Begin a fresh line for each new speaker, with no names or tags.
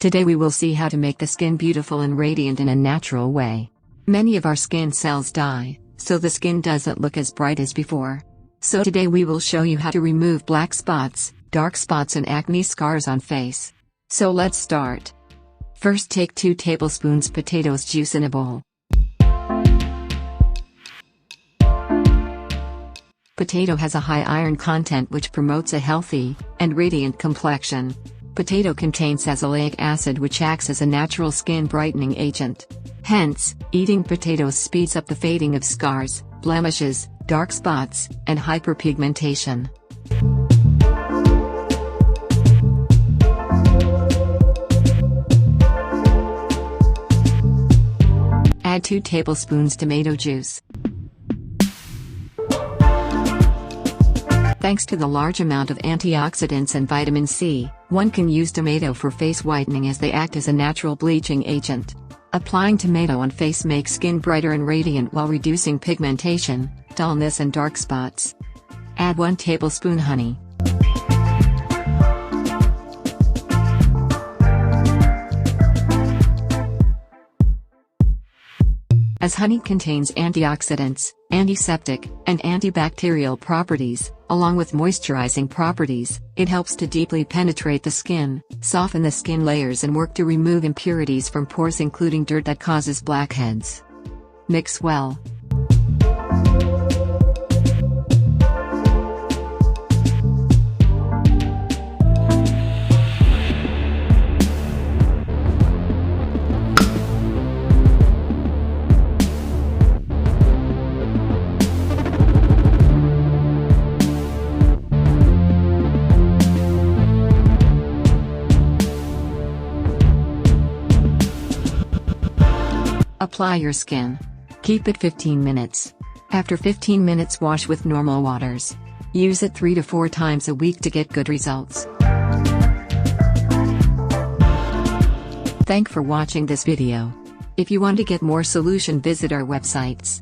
Today we will see how to make the skin beautiful and radiant in a natural way. Many of our skin cells die, so the skin doesn't look as bright as before. So today we will show you how to remove black spots, dark spots and acne scars on face. So let's start. First, take 2 tablespoons potatoes juice in a bowl. Potato has a high iron content which promotes a healthy and radiant complexion. Potato contains azelaic acid which acts as a natural skin brightening agent. Hence, eating potatoes speeds up the fading of scars, blemishes, dark spots, and hyperpigmentation. Add 2 tablespoons tomato juice. Thanks to the large amount of antioxidants and vitamin C, one can use tomato for face whitening as they act as a natural bleaching agent. Applying tomato on face makes skin brighter and radiant while reducing pigmentation, dullness and dark spots. Add 1 tablespoon honey. As honey contains antioxidants, antiseptic, and antibacterial properties, along with moisturizing properties, it helps to deeply penetrate the skin, soften the skin layers and work to remove impurities from pores including dirt that causes blackheads. Mix well. Apply your skin. Keep it 15 minutes. After 15 minutes, wash with normal waters. Use it 3 to 4 times a week to get good results. Thanks for watching this video. If you want to get more solution, visit our websites.